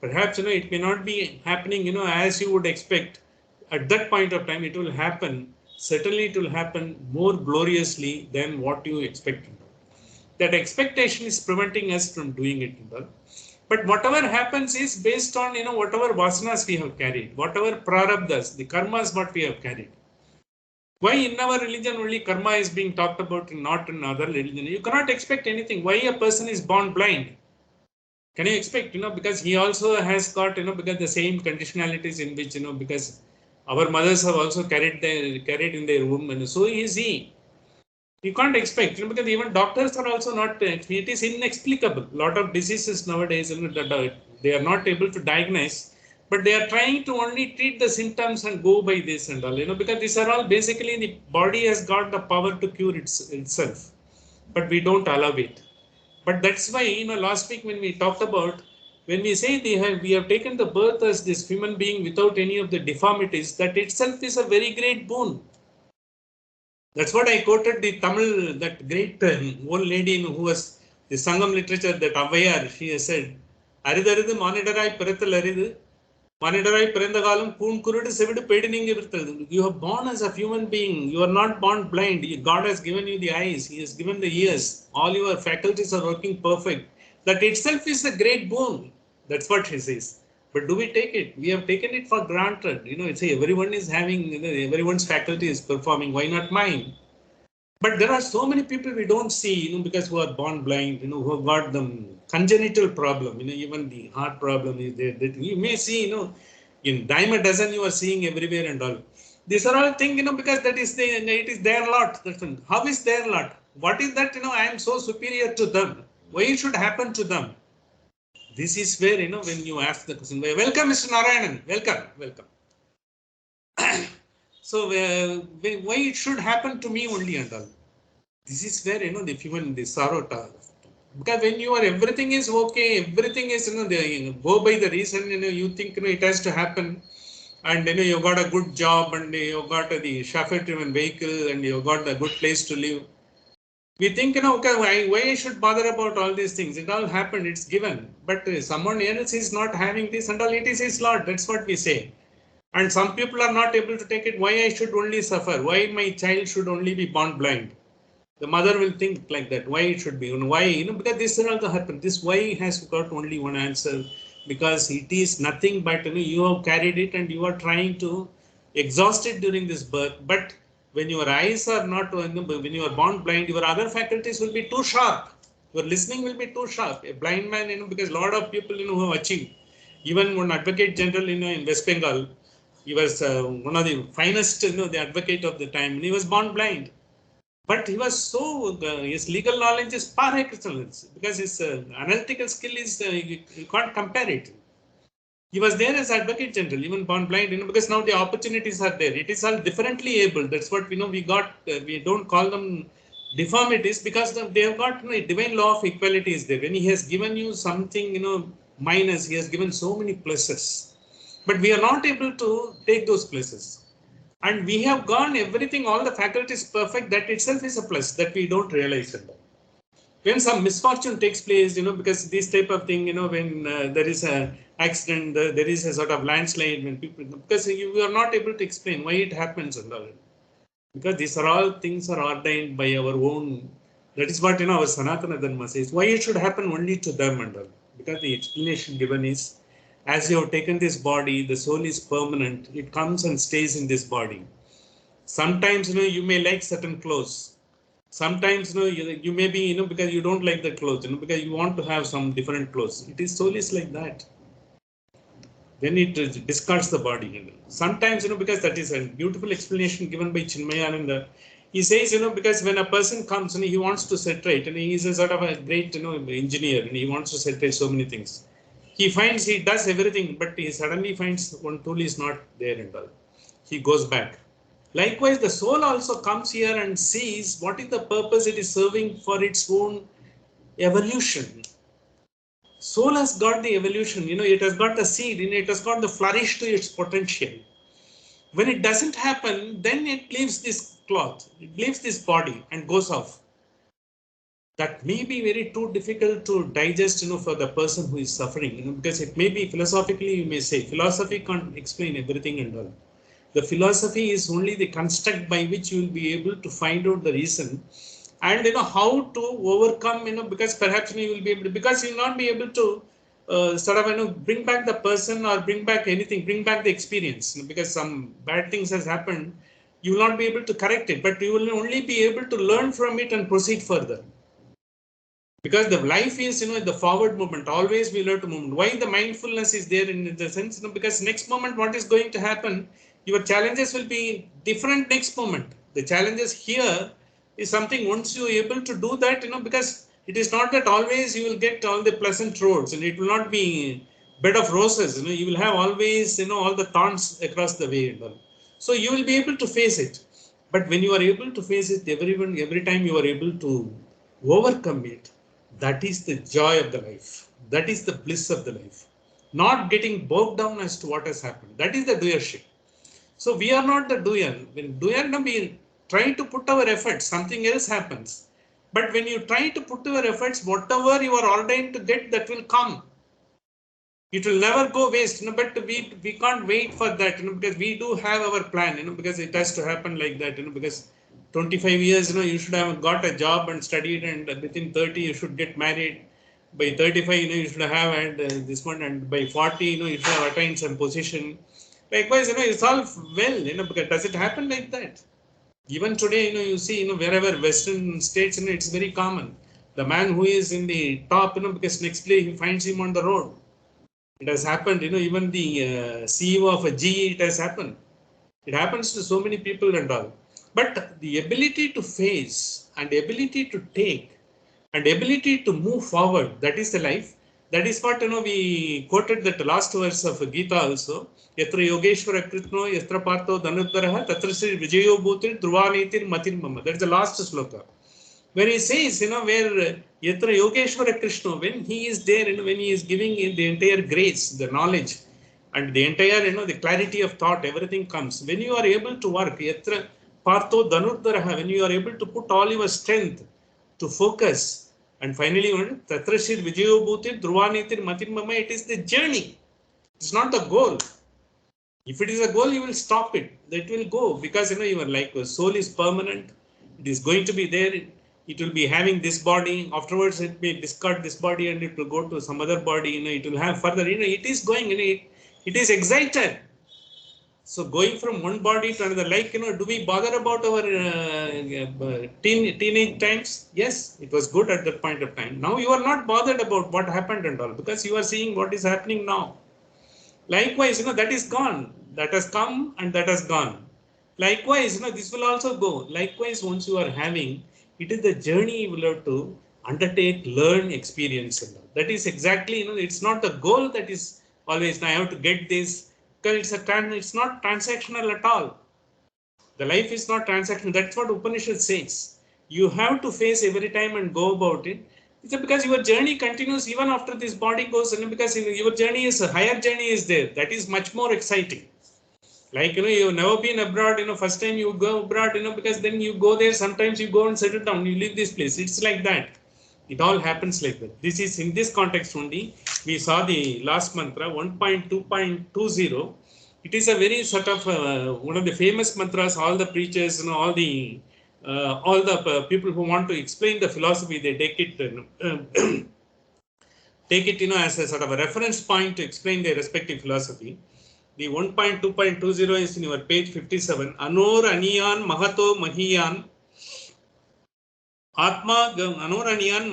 Perhaps, it may not be happening, as you would expect at that point of time. It will happen. Certainly, it will happen more gloriously than what you expected. That expectation is preventing us from doing it. But whatever happens is based on, whatever vasanas we have carried, whatever prarabdhas, the karmas what we have carried. Why in our religion only karma is being talked about and not in other religion? You cannot expect anything. Why a person is born blind? Can you expect, because he also has got, because the same conditionalities in which, because our mothers have also carried in their womb, and so is he. You can't expect, because even doctors are also not, it is inexplicable. A lot of diseases nowadays, that they are not able to diagnose, but they are trying to only treat the symptoms and go by this and all, because these are all basically the body has got the power to cure itself, but we don't allow it. But that's why, last week when we talked about, when we say we have taken the birth as this human being without any of the deformities, that itself is a very great boon. That's what I quoted the Tamil, that great old lady who was the Sangam literature, that Avayar, she has said, Aridaridu Manidarai Pirathal Aridu, Manidarai Pirandagalam, Poon Kurudu Sevidu Pedining Virtal. You are born as a human being, you are not born blind. God has given you the eyes, He has given the ears, all your faculties are working perfect. That itself is a great boon. That's what she says. But do we take it? We have taken it for granted. It's everyone is having, everyone's faculty is performing. Why not mine? But there are so many people we don't see, because who are born blind, who have got the congenital problem, even the heart problem is there. That you may see, in dime a dozen you are seeing everywhere and all. These are all things, because it is their lot. How is their lot? What is that, I am so superior to them. Why it should happen to them? This is where, when you ask the question, welcome, Mr. Narayanan, welcome, welcome. So, why it should happen to me only and all? This is where, the human, the sorrow. Because when you are, everything is okay, everything is, go by the reason, you think, it has to happen. And, you got a good job and you got the chauffeur-driven vehicle and you got a good place to live. We think, okay, why I should bother about all these things? It all happened, it's given. But someone else is not having this and all, it is his lot. That's what we say. And some people are not able to take it. Why I should only suffer? Why my child should only be born blind? The mother will think like that. Why it should be? Why? Because this will also happen. This why has got only one answer. Because it is nothing but, you have carried it and you are trying to exhaust it during this birth. But when your eyes are not, when you are born blind, your other faculties will be too sharp. Your listening will be too sharp. A blind man, because a lot of people, who have achieved. Even one advocate general, in West Bengal, he was one of the finest, the advocate of the time. And he was born blind. But he was so, his legal knowledge is par excellence, because his analytical skill is, you can't compare it. He was there as advocate general, even born blind, because now the opportunities are there. It is all differently able. That's what we got. We don't call them deformities, because they have got, a divine law of equality is there. When He has given you something, minus, He has given so many pluses. But we are not able to take those pluses. And we have gone everything, all the faculties perfect, that itself is a plus that we don't realize it. When some misfortune takes place, because this type of thing, when there is a accident, there is a sort of landslide, when people, because you are not able to explain why it happens and all. Because these are all things are ordained by our own. That is what, our Sanatana Dharma says. Why it should happen only to them and all. Because the explanation given is, as you have taken this body, the soul is permanent. It comes and stays in this body. Sometimes, you may like certain clothes. Sometimes, you may be, because you don't like the clothes, because you want to have some different clothes. It is solely like that. Then it discards the body. Sometimes, because that is a beautiful explanation given by Chinmayananda. He says, because when a person comes and he wants to separate, and he is a sort of a great, engineer, and he wants to separate so many things. He finds he does everything, but he suddenly finds one tool is not there and all. He goes back. Likewise, the soul also comes here and sees what is the purpose it is serving for its own evolution. Soul has got the evolution, it has got the seed, it has got the flourish to its potential. When it doesn't happen, then it leaves this cloth, it leaves this body and goes off. that may be very too difficult to digest, for the person who is suffering, because it may be philosophically, you may say, philosophy can't explain everything and all. The philosophy is only the construct by which you will be able to find out the reason and how to overcome, because perhaps you will be able to, because you will not be able to sort of bring back the person or bring back anything, bring back the experience, because some bad things has happened. You will not be able to correct it, but you will only be able to learn from it and proceed further. Because the life is the forward movement, always we learn to move. Why the mindfulness is there in the sense, because next moment what is going to happen, your challenges will be different next moment. The challenges here is something, once you are able to do that, because it is not that always you will get all the pleasant roads, and it will not be bed of roses, you will have always all the thorns across the way and all. So you will be able to face it, but when you are able to face it, every time you are able to overcome it, that is the joy of the life. That is the bliss of the life. Not getting bogged down as to what has happened. That is the doership. So we are not the doer. When doer, we try to put our efforts, something else happens. But when you try to put your efforts, whatever you are ordained to get, that will come. It will never go waste. But we can't wait for that, because we do have our plan, because it has to happen like that, because 25 years, you should have got a job and studied, and within 30 you should get married. By 35, you should have had this one, and by 40, you should have attained some position. Likewise, it's all well, because does it happen like that? Even today, you see, wherever Western states, it's very common. The man who is in the top, because next day he finds him on the road. It has happened, even the CEO of a GE, it has happened. It happens to so many people and all. But the ability to face and ability to take and ability to move forward, that is the life. That is what, we quoted that last verse of Gita also. Yatra Yogeshwara Kritno, Yatra Partho Dhanuddaraha, Tatra Sri Vijayo Bhutir, Dhruvanaitir Matir Mama. That's the last sloka. Where he says, where Yatra Yogeshwara Krishna, when he is there, when he is giving the entire grace, the knowledge, and the entire, the clarity of thought, everything comes. When you are able to work, Yatra Partho Dhanuddaraha, when you are able to put all your strength to focus, and finally, Tatra Shir Vijayo Bhutir, Dhruvanitir Matir Mama, it is the journey. It's not the goal. If it is a goal, you will stop it. That will go, because your soul is permanent. It is going to be there. It will be having this body. Afterwards, it may discard this body and it will go to some other body. It will have further. It is going. It is excited. So going from one body to another, do we bother about our teenage times? Yes, it was good at that point of time. Now you are not bothered about what happened and all, because you are seeing what is happening now. Likewise, that is gone. That has come and that has gone. Likewise, this will also go. Likewise, once you are having, it is the journey you will have to undertake, learn, experience. And all. That is exactly, it's not the goal that is always, I have to get this, because it's not transactional at all. The life is not transactional. That's what Upanishad says. You have to face every time and go about it. It's because your journey continues even after this body goes, because your journey is a higher journey is there. That is much more exciting. Like, you've never been abroad, first time you go abroad, because then you go there, sometimes you go and settle down, you leave this place. It's like that. It all happens like that. This is in this context only. We saw the last mantra, 1.2.20. It is a very sort of one of the famous mantras. All the preachers, all the people who want to explain the philosophy, they take it, take it, as a sort of a reference point to explain their respective philosophy. The 1.2.20 is in your page 57. Anor aniyan mahato mahiyan. Atma anor aniyan